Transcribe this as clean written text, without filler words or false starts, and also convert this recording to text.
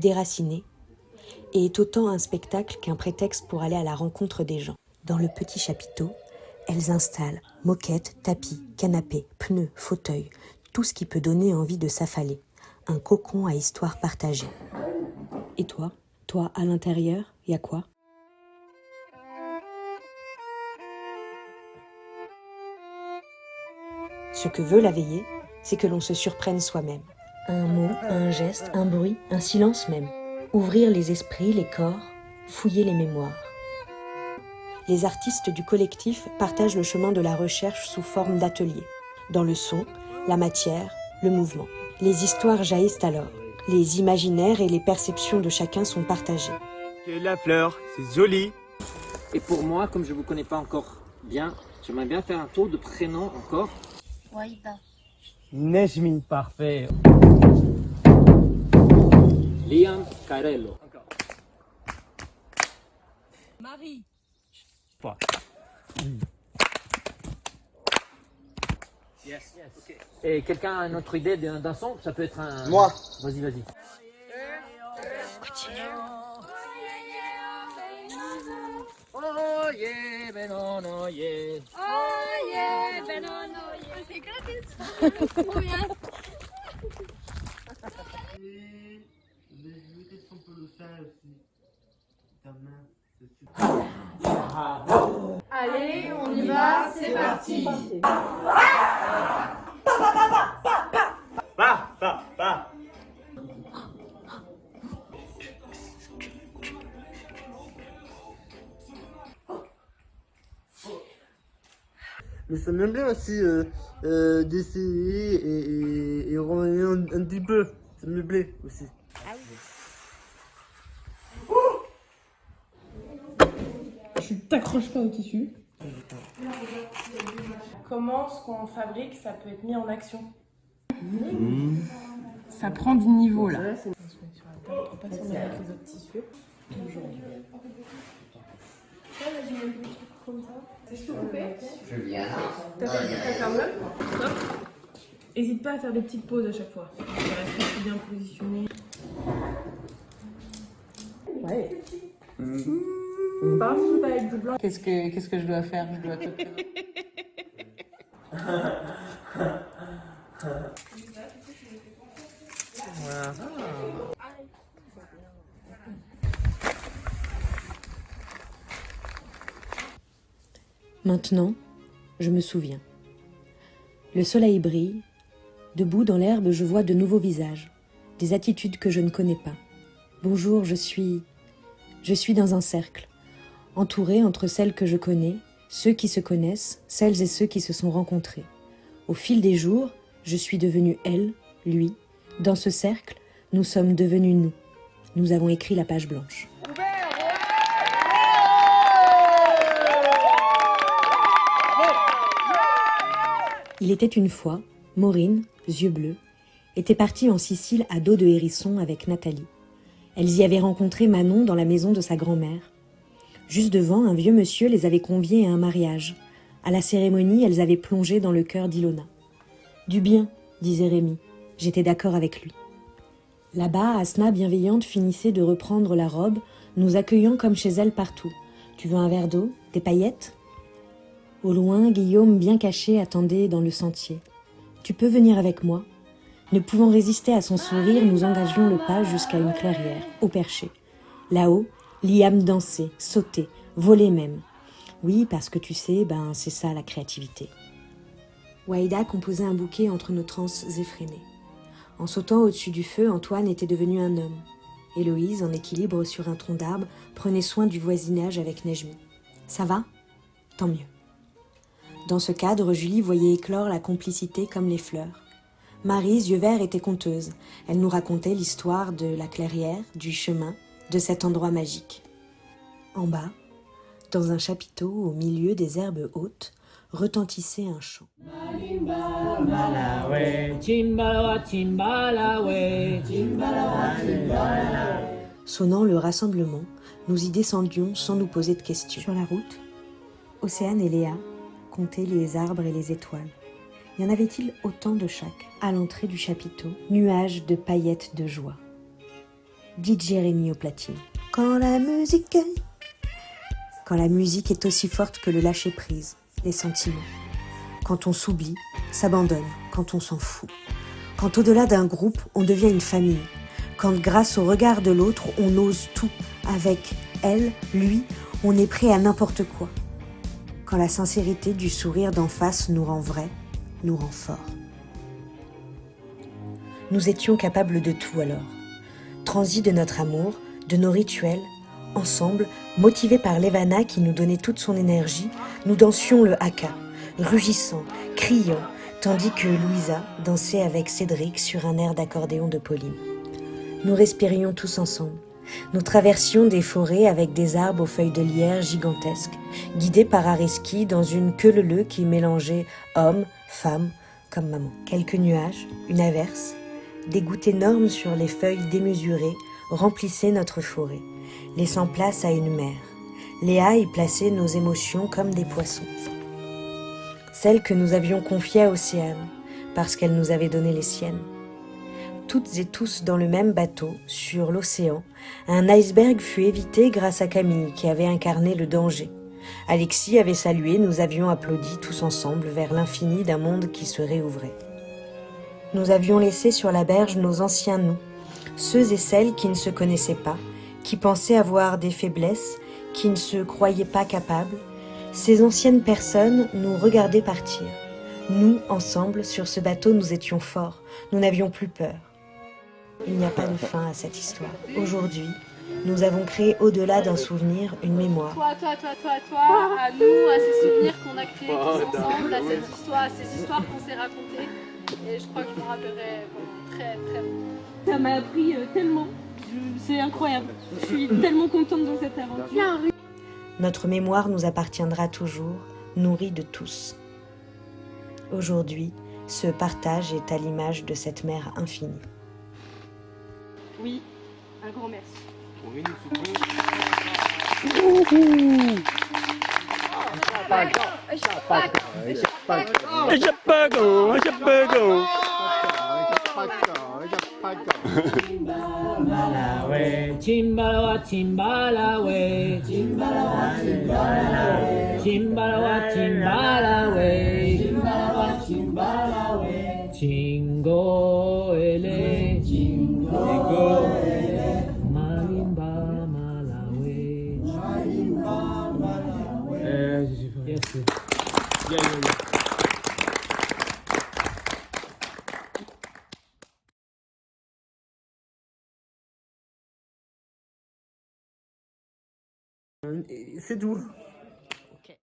déracinée, et est autant un spectacle qu'un prétexte pour aller à la rencontre des gens. Dans le petit chapiteau, elles installent moquettes, tapis, canapés, pneus, fauteuils, tout ce qui peut donner envie de s'affaler. Un cocon à histoire partagée. Et toi, à l'intérieur, y a quoi? Ce que veut la veillée, c'est que l'on se surprenne soi-même. Un mot, un geste, un bruit, un silence même. Ouvrir les esprits, les corps, fouiller les mémoires. Les artistes du collectif partagent le chemin de la recherche sous forme d'ateliers. Dans le son, la matière, le mouvement. Les histoires jaillissent alors. Les imaginaires et les perceptions de chacun sont partagés. La fleur, c'est joli. Et pour moi, comme je ne vous connais pas encore bien, j'aimerais bien faire un tour de prénom encore. Waïda. Nejmi, parfait. Liam Carello. Marie. Pas. Yes. Okay. Et quelqu'un a une autre idée d'un son? Ça peut être un... Moi. Vas-y, vas-y. Oh yeah, ben non, non, yeah. Oh yeah, ben non, non, yeah. C'est gratis. Trop bien. Qu'est-ce qu'on peut le faire aussi? Ta main, c'est super. Allez, on y va, c'est parti. Mais ça m'aime bien aussi d'essayer et revenir un petit peu. Ça me plaît aussi. Ah oui. Tu t'accroches pas au tissu. Comment ce qu'on fabrique, ça peut être mis en action. Ça prend du niveau là. On se met sur la table pour pas s'en avec les autres tissus. Aujourd'hui. Comme ça. C'est tout coupé. Je viens. T'as fait ta meule. N'hésite pas à faire des petites pauses à chaque fois. Reste bien positionné. Ouais. Pas foutre avec du blanc. Qu'est-ce que je dois faire? Je dois te faire. Voilà. Maintenant, je me souviens. Le soleil brille. Debout dans l'herbe, je vois de nouveaux visages, des attitudes que je ne connais pas. Bonjour, je suis dans un cercle, entourée entre celles que je connais, ceux qui se connaissent, celles et ceux qui se sont rencontrés. Au fil des jours, je suis devenue elle, lui. Dans ce cercle, nous sommes devenus nous. Nous avons écrit la page blanche. Il était une fois, Maureen, yeux bleus, était partie en Sicile à dos de hérisson avec Nathalie. Elles y avaient rencontré Manon dans la maison de sa grand-mère. Juste devant, un vieux monsieur les avait conviées à un mariage. À la cérémonie, elles avaient plongé dans le cœur d'Ilona. « Du bien », disait Rémi. J'étais d'accord avec lui. Là-bas, Asma, bienveillante, finissait de reprendre la robe, nous accueillant comme chez elle partout. « Tu veux un verre d'eau? Des paillettes ?» Au loin, Guillaume, bien caché, attendait dans le sentier. « Tu peux venir avec moi ?» Ne pouvant résister à son sourire, nous engagions le pas jusqu'à une clairière, au perché. Là-haut, Liam dansait, sautait, volait même. Oui, parce que tu sais, c'est ça la créativité. Waïda composait un bouquet entre nos transes effrénées. En sautant au-dessus du feu, Antoine était devenu un homme. Héloïse, en équilibre sur un tronc d'arbre, prenait soin du voisinage avec Nejmi. Ça va? Tant mieux. Dans ce cadre, Julie voyait éclore la complicité comme les fleurs. Marie, yeux verts, était conteuse. Elle nous racontait l'histoire de la clairière, du chemin, de cet endroit magique. En bas, dans un chapiteau au milieu des herbes hautes, retentissait un chant. Sonnant le rassemblement, nous y descendions sans nous poser de questions. Sur la route, Océane et Léa comptaient les arbres et les étoiles. Y en avait-il autant de chaque? À l'entrée du chapiteau, nuage de paillettes de joie. DJ Rémi au platine. Quand la musique est aussi forte que le lâcher-prise, les sentiments. Quand on s'oublie, s'abandonne, quand on s'en fout. Quand au-delà d'un groupe, on devient une famille. Quand grâce au regard de l'autre, on ose tout. Avec elle, lui, on est prêt à n'importe quoi. Quand la sincérité du sourire d'en face nous rend vrai, nous rend fort. Nous étions capables de tout alors. Transis de notre amour, de nos rituels, ensemble, motivés par Levana qui nous donnait toute son énergie, nous dansions le haka, rugissant, criant, tandis que Louisa dansait avec Cédric sur un air d'accordéon de Pauline. Nous respirions tous ensemble. Nous traversions des forêts avec des arbres aux feuilles de lierre gigantesques, guidés par Areski dans une queue-leu qui mélangeait hommes, femmes, comme maman. Quelques nuages, une averse, des gouttes énormes sur les feuilles démesurées remplissaient notre forêt, laissant place à une mer. Léa y plaçait nos émotions comme des poissons. Celles que nous avions confiées à Océane, parce qu'elle nous avait donné les siennes. Toutes et tous dans le même bateau, sur l'océan, un iceberg fut évité grâce à Camille qui avait incarné le danger. Alexis avait salué, nous avions applaudi tous ensemble vers l'infini d'un monde qui se réouvrait. Nous avions laissé sur la berge nos anciens nous, ceux et celles qui ne se connaissaient pas, qui pensaient avoir des faiblesses, qui ne se croyaient pas capables. Ces anciennes personnes nous regardaient partir. Nous, ensemble, sur ce bateau, nous étions forts, nous n'avions plus peur. Il n'y a pas de fin à cette histoire. Aujourd'hui, nous avons créé au-delà d'un souvenir une mémoire. Toi, à nous, à ces souvenirs qu'on a créés tous ensemble, à ces histoires qu'on s'est racontées. Et je crois que je me rappellerai très très longtemps. Ça m'a appris tellement, c'est incroyable. Je suis tellement contente dans cette aventure. Notre mémoire nous appartiendra toujours, nourrie de tous. Aujourd'hui, ce partage est à l'image de cette mer infinie. Oui, un grand merci. Chimbalawa, chimbalawe, chimbalawa, chimbalawe, chimbalawa, chimbalawe, chimbalawa, chimbalawe, chingo ele, malimba malawe, malimba malawe. Yes. Yeah. C'est tout.